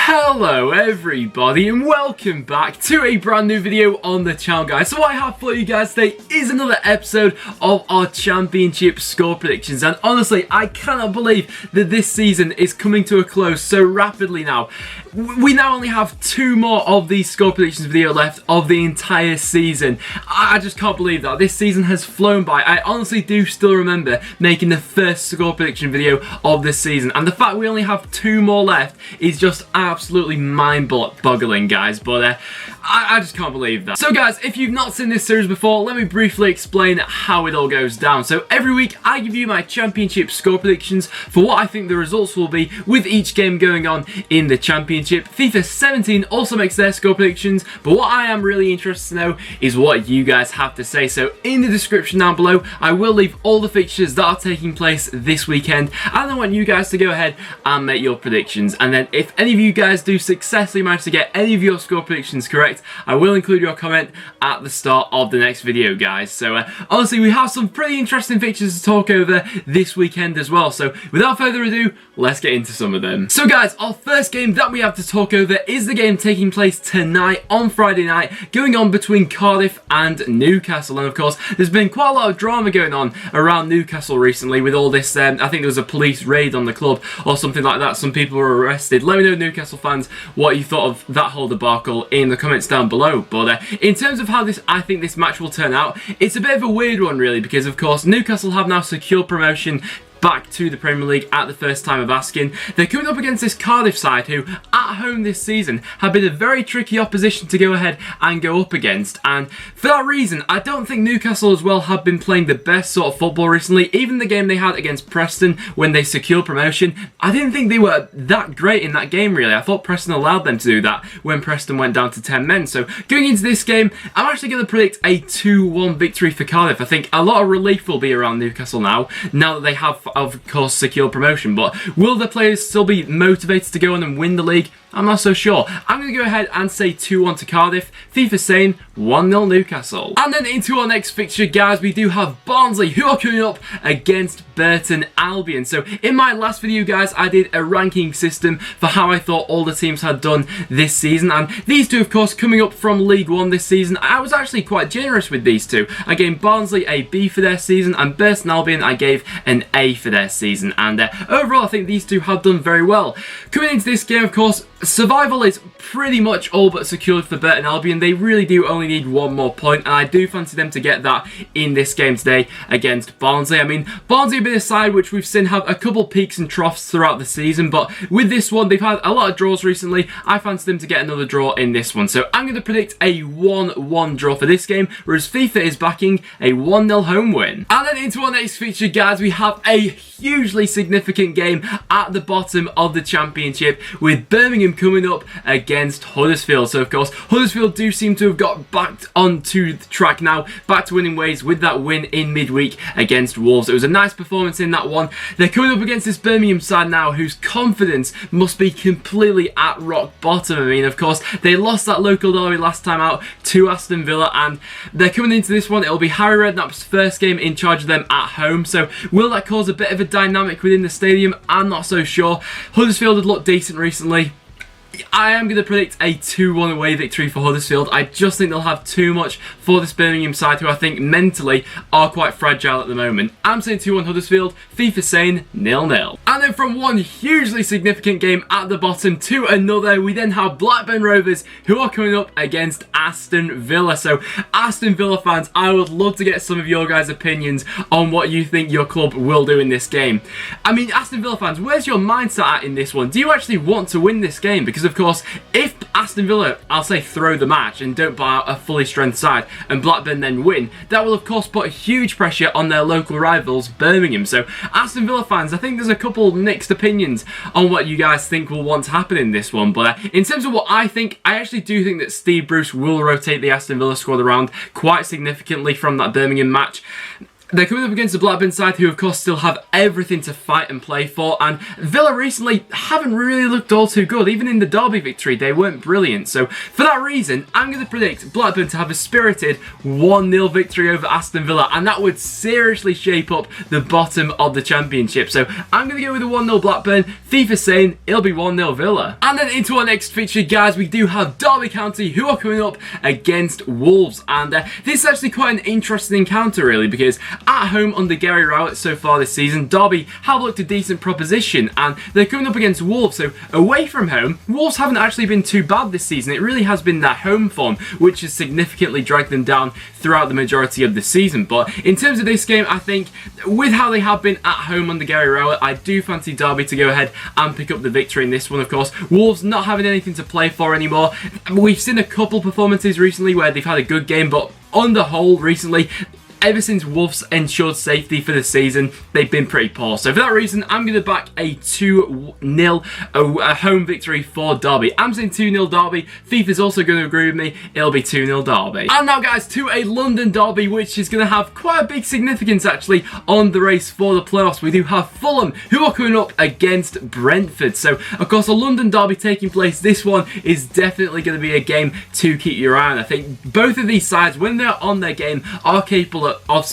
Hello everybody and welcome back to a brand new video on the channel, guys. So what I have for you guys today is another episode of our championship score predictions, and honestly I cannot believe that this season is coming to a close so rapidly now. We now only have two more of these score predictions video left of the entire season. I just can't believe that. This season has flown by. I honestly do still remember making the first score prediction video of this season, and the fact we only have two more left is just absolutely mind-boggling, guys, but I just can't believe that. So guys, if you've not seen this series before, let me briefly explain how it all goes down. So every week I give you my championship score predictions for what I think the results will be with each game going on in the championship. FIFA 17 also makes their score predictions, but what I am really interested to know is what you guys have to say. So in the description down below I will leave all the fixtures that are taking place this weekend, and I want you guys to go ahead and make your predictions, and then if any of you guys do successfully manage to get any of your score predictions correct, I will include your comment at the start of the next video, guys. So honestly, we have some pretty interesting fixtures to talk over this weekend as well. So without further ado, let's get into some of them. So guys, our first game that we have to talk over is the game taking place tonight on Friday night, going on between Cardiff and Newcastle. And of course, there's been quite a lot of drama going on around Newcastle recently with all this, I think there was a police raid on the club or something like that. Some people were arrested. Let me know, Newcastle fans, what you thought of that whole debacle in the comments down below. But in terms of how I think this match will turn out, it's a bit of a weird one really, because of course Newcastle have now secured promotion back to the Premier League at the first time of asking. They're coming up against this Cardiff side who, at home this season, have been a very tricky opposition to go ahead and go up against, and for that reason I don't think Newcastle as well have been playing the best sort of football recently. Even the game they had against Preston when they secured promotion, I didn't think they were that great in that game really. I thought Preston allowed them to do that when Preston went down to 10 men. So going into this game, I'm actually going to predict a 2-1 victory for Cardiff. I think a lot of relief will be around Newcastle now that they have of course secure promotion, but will the players still be motivated to go on and win the league? I'm not so sure. I'm going to go ahead and say 2-1 to Cardiff. FIFA saying 1-0 Newcastle. And then into our next fixture, guys, we do have Barnsley, who are coming up against Burton Albion. So in my last video, guys, I did a ranking system for how I thought all the teams had done this season, and these two, of course, coming up from League One this season, I was actually quite generous with these two. I gave Barnsley a B for their season, and Burton Albion I gave an A for their season, and overall I think these two have done very well. Coming into this game, of course, survival is pretty much all but secured for Burton Albion. They really do only need one more point, and I do fancy them to get that in this game today against Barnsley. I mean, Barnsley have been a side which we've seen have a couple peaks and troughs throughout the season, but with this one, they've had a lot of draws recently. I fancy them to get another draw in this one. So I'm going to predict a 1-1 draw for this game, whereas FIFA is backing a 1-0 home win. And then into our next feature, guys, we have a hugely significant game at the bottom of the championship with Birmingham coming up against Huddersfield. So of course Huddersfield do seem to have got back onto the track now, back to winning ways with that win in midweek against Wolves. It was a nice performance in that one. They're coming up against this Birmingham side now whose confidence must be completely at rock bottom. I mean, of course they lost that local derby last time out to Aston Villa, and they're coming into this one. It'll be Harry Redknapp's first game in charge of them at home, so will that cause a bit of a dynamic within the stadium? I'm not so sure. Huddersfield had looked decent recently. I am going to predict a 2-1 away victory for Huddersfield. I just think they'll have too much for this Birmingham side, who I think mentally are quite fragile at the moment. I'm saying 2-1 Huddersfield, FIFA saying 0-0. And then from one hugely significant game at the bottom to another, we then have Blackburn Rovers, who are coming up against Aston Villa. So Aston Villa fans, I would love to get some of your guys' opinions on what you think your club will do in this game. I mean, Aston Villa fans, where's your mindset at in this one? Do you actually want to win this game? Because of course, if Aston Villa, I'll say, throw the match and don't buy out a fully strength side, and Blackburn then win, that will of course put huge pressure on their local rivals, Birmingham. So Aston Villa fans, I think there's a couple mixed opinions on what you guys think will want to happen in this one. But in terms of what I think, I actually do think that Steve Bruce will rotate the Aston Villa squad around quite significantly from that Birmingham match. They're coming up against the Blackburn side, who of course still have everything to fight and play for, and Villa recently haven't really looked all too good. Even in the Derby victory, they weren't brilliant. So for that reason, I'm going to predict Blackburn to have a spirited 1-0 victory over Aston Villa, and that would seriously shape up the bottom of the Championship. So I'm going to go with a 1-0 Blackburn. FIFA saying it'll be 1-0 Villa. And then into our next fixture, guys, we do have Derby County, who are coming up against Wolves, and this is actually quite an interesting encounter, really, because at home under Gary Rowett so far this season, Derby have looked a decent proposition, and they're coming up against Wolves. So away from home, Wolves haven't actually been too bad this season. It really has been their home form which has significantly dragged them down throughout the majority of the season. But in terms of this game, I think with how they have been at home under Gary Rowett, I do fancy Derby to go ahead and pick up the victory in this one. Of course, Wolves not having anything to play for anymore. We've seen a couple performances recently where they've had a good game, but on the whole recently, ever since Wolves ensured safety for the season, they've been pretty poor. So for that reason, I'm going to back a 2-0 a home victory for Derby. I'm saying 2-0 Derby. FIFA's also going to agree with me. It'll be 2-0 Derby. And now, guys, to a London derby, which is going to have quite a big significance, actually, on the race for the playoffs. We do have Fulham, who are coming up against Brentford. So, of course, a London derby taking place. This one is definitely going to be a game to keep your eye on. I think both of these sides, when they're on their game, are capable of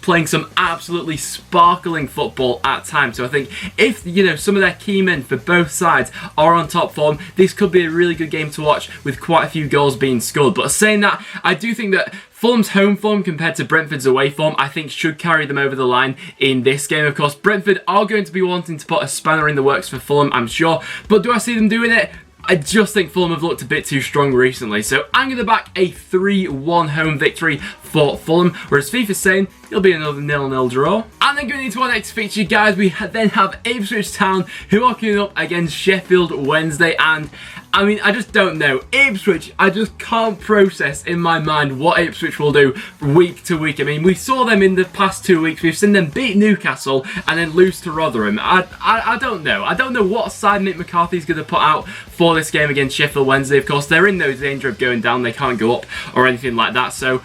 playing some absolutely sparkling football at times. So I think if, you know, some of their key men for both sides are on top form, this could be a really good game to watch with quite a few goals being scored. But saying that, I do think that Fulham's home form compared to Brentford's away form, I think, should carry them over the line in this game. Of course, Brentford are going to be wanting to put a spanner in the works for Fulham, I'm sure. But do I see them doing it? I just think Fulham have looked a bit too strong recently. So I'm going to back a 3-1 home victory for Fulham, whereas FIFA's saying it'll be another 0-0 draw. And then going into our next fixture, guys, we then have Ipswich Town, who are coming up against Sheffield Wednesday. And I mean, I just don't know. Ipswich, I just can't process in my mind what Ipswich will do week to week. I mean, we saw them in the past 2 weeks. We've seen them beat Newcastle and then lose to Rotherham. I don't know. I don't know what side Mick McCarthy's going to put out for this game against Sheffield Wednesday. Of course, they're in no danger of going down. They can't go up or anything like that. So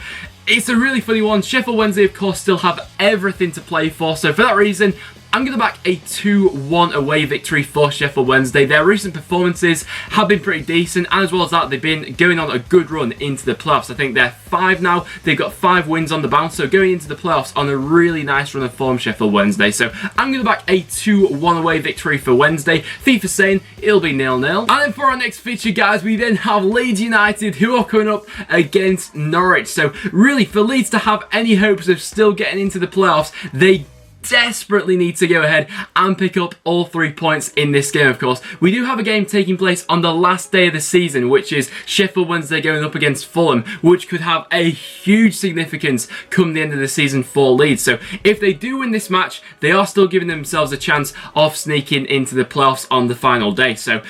it's a really funny one. Sheffield Wednesday, of course, still have everything to play for. So for that reason, I'm going to back a 2-1 away victory for Sheffield Wednesday. Their recent performances have been pretty decent, and as well as that, they've been going on a good run into the playoffs. I think they're 5 now. They've got 5 wins on the bounce, so going into the playoffs on a really nice run of form, Sheffield Wednesday. So I'm going to back a 2-1 away victory for Wednesday. FIFA saying it'll be 0-0. And then for our next feature, guys, we then have Leeds United, who are coming up against Norwich. So really, for Leeds to have any hopes of still getting into the playoffs, they desperately need to go ahead and pick up all 3 points in this game. Of course, we do have a game taking place on the last day of the season, which is Sheffield Wednesday going up against Fulham, which could have a huge significance come the end of the season for Leeds. So if they do win this match, they are still giving themselves a chance of sneaking into the playoffs on the final day. So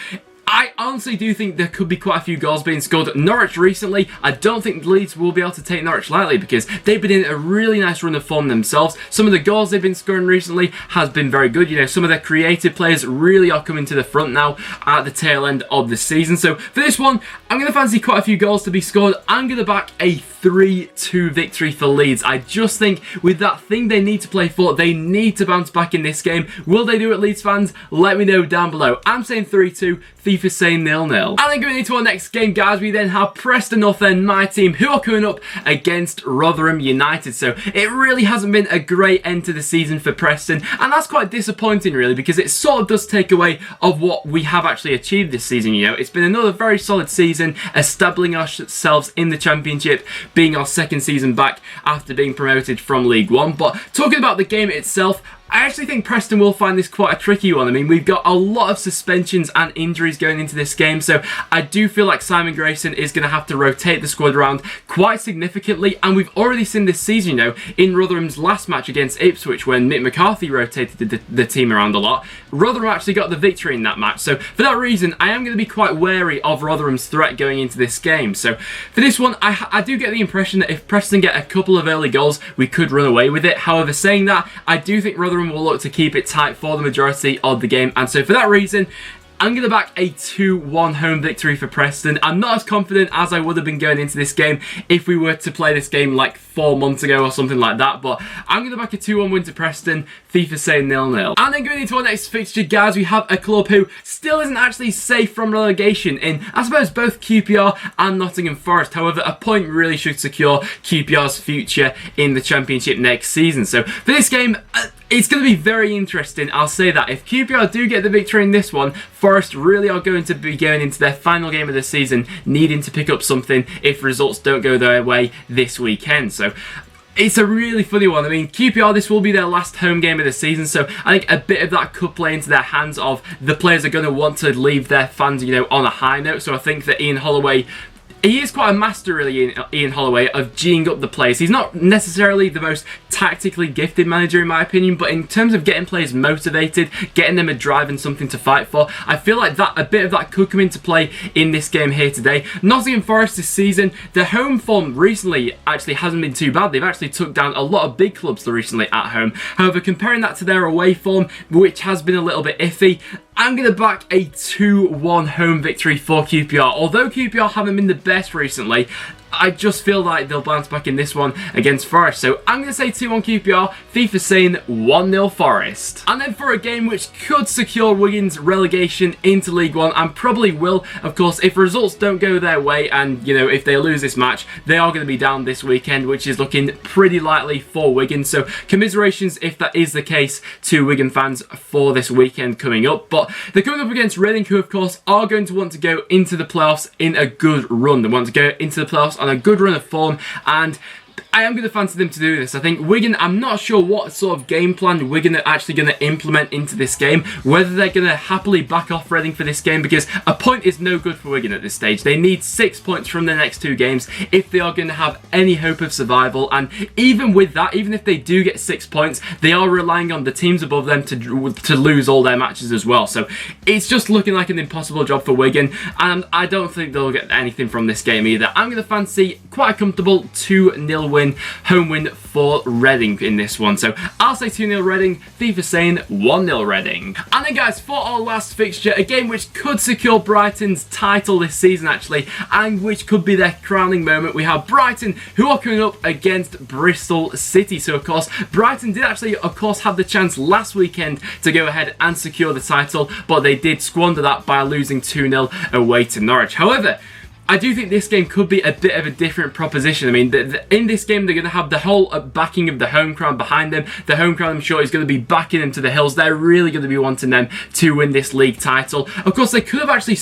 I honestly do think there could be quite a few goals being scored. Norwich recently, I don't think Leeds will be able to take Norwich lightly because they've been in a really nice run of form themselves. Some of the goals they've been scoring recently has been very good. You know, some of their creative players really are coming to the front now at the tail end of the season. So for this one, I'm going to fancy quite a few goals to be scored. I'm going to back a 3-2 victory for Leeds. I just think with that thing they need to play for, they need to bounce back in this game. Will they do it, Leeds fans? Let me know down below. I'm saying 3-2. FIFA saying 0-0. And then going into our next game, guys, we then have Preston North End, my team, who are coming up against Rotherham United. So it really hasn't been a great end to the season for Preston, and that's quite disappointing, really, because it sort of does take away of what we have actually achieved this season. You know, it's been another very solid season, establishing ourselves in the Championship, being our second season back after being promoted from League One. But talking about the game itself, I actually think Preston will find this quite a tricky one. I mean, we've got a lot of suspensions and injuries going into this game, so I do feel like Simon Grayson is going to have to rotate the squad around quite significantly, and we've already seen this season, you know, in Rotherham's last match against Ipswich when Mick McCarthy rotated the team around a lot. Rotherham actually got the victory in that match, so for that reason, I am going to be quite wary of Rotherham's threat going into this game. So for this one, I do get the impression that if Preston get a couple of early goals, we could run away with it. However, saying that, I do think Rotherham will look to keep it tight for the majority of the game, and so for that reason, I'm going to back a 2-1 home victory for Preston. I'm not as confident as I would have been going into this game if we were to play this game like 4 months ago or something like that. But I'm going to back a 2-1 win to Preston. FIFA saying 0-0. And then going into our next fixture, guys, we have a club who still isn't actually safe from relegation in, I suppose, both QPR and Nottingham Forest. However, a point really should secure QPR's future in the Championship next season. So for this game, it's going to be very interesting, I'll say that. If QPR do get the victory in this one, Forest really are going to be going into their final game of the season needing to pick up something if results don't go their way this weekend. So it's a really funny one. I mean, QPR, this will be their last home game of the season, so I think a bit of that could play into their hands of the players are going to want to leave their fans, you know, on a high note. So I think that Ian Holloway, he is quite a master, really, Ian Holloway, of geeing up the players. He's not necessarily the most tactically gifted manager, in my opinion, but in terms of getting players motivated, getting them a drive and something to fight for, I feel like that a bit of that could come into play in this game here today. Nottingham Forest this season, their home form recently actually hasn't been too bad. They've actually took down a lot of big clubs recently at home. However, comparing that to their away form, which has been a little bit iffy, I'm going to back a 2-1 home victory for QPR. Although QPR haven't been the best recently, I just feel like they'll bounce back in this one against Forest. So I'm going to say 2-1 QPR, FIFA saying 1-0 Forest. And then for a game which could secure Wigan's relegation into League One, and probably will, of course, if results don't go their way and, you know, if they lose this match, they are going to be down this weekend, which is looking pretty likely for Wigan. So commiserations if that is the case to Wigan fans for this weekend coming up. But they're coming up against Reading, who, of course, are going to want to go into the playoffs in a good run. They want to go into the playoffs on a good run of form, and I am going to fancy them to do this. I think Wigan, I'm not sure what sort of game plan Wigan are actually going to implement into this game, whether they're going to happily back off Reading for this game, because a point is no good for Wigan at this stage. They need 6 points from their next 2 games if they are going to have any hope of survival, and even with that, even if they do get 6 points, they are relying on the teams above them to lose all their matches as well. So it's just looking like an impossible job for Wigan, and I don't think they'll get anything from this game either. I'm going to fancy quite a comfortable 2-0 win, home win for Reading in this one. So I'll say 2-0 Reading, FIFA saying 1-0 Reading. And then, guys, for our last fixture, a game which could secure Brighton's title this season actually, and which could be their crowning moment, we have Brighton, who are coming up against Bristol City. So of course, Brighton did actually, of course, have the chance last weekend to go ahead and secure the title, but they did squander that by losing 2-0 away to Norwich. However, I do think this game could be a bit of a different proposition. I mean, in this game, they're going to have the whole backing of the home crowd behind them. The home crowd, I'm sure, is going to be backing them to the hills. They're really going to be wanting them to win this league title. Of course, they could have actually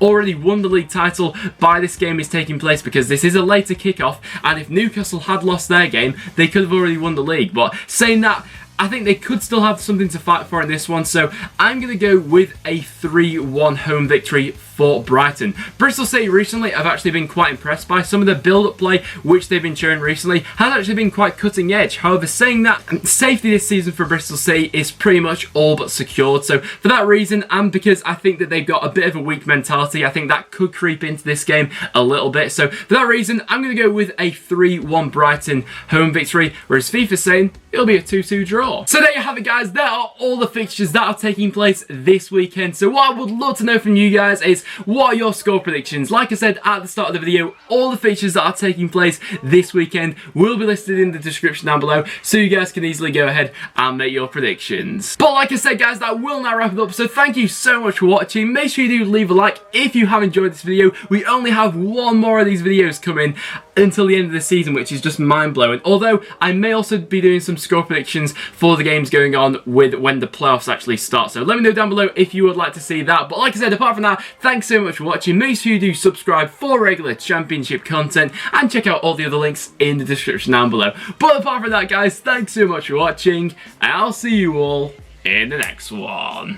already won the league title by this game is taking place, because this is a later kickoff, and if Newcastle had lost their game, they could have already won the league. But saying that, I think they could still have something to fight for in this one, so I'm going to go with a 3-1 home victory for Brighton. Bristol City recently I've actually been quite impressed by. Some of the build-up play which they've been showing recently has actually been quite cutting edge. However, saying that, safety this season for Bristol City is pretty much all but secured. So for that reason, and because I think that they've got a bit of a weak mentality, I think that could creep into this game a little bit. So for that reason, I'm going to go with a 3-1 Brighton home victory, whereas FIFA's saying it'll be a 2-2 draw. So there you have it, guys. There are all the fixtures that are taking place this weekend. So what I would love to know from you guys is, what are your score predictions? Like I said at the start of the video, all the fixtures that are taking place this weekend will be listed in the description down below, so you guys can easily go ahead and make your predictions. But like I said, guys, that will now wrap it up. So thank you so much for watching. Make sure you do leave a like if you have enjoyed this video. We only have one more of these videos coming until the end of the season, which is just mind-blowing. Although I may also be doing some score predictions for the games going on with when the playoffs actually start. So let me know down below if you would like to see that. But like I said, apart from that, thanks so much for watching. Make sure you do subscribe for regular Championship content, and check out all the other links in the description down below. But apart from that, guys, thanks so much for watching, and I'll see you all in the next one.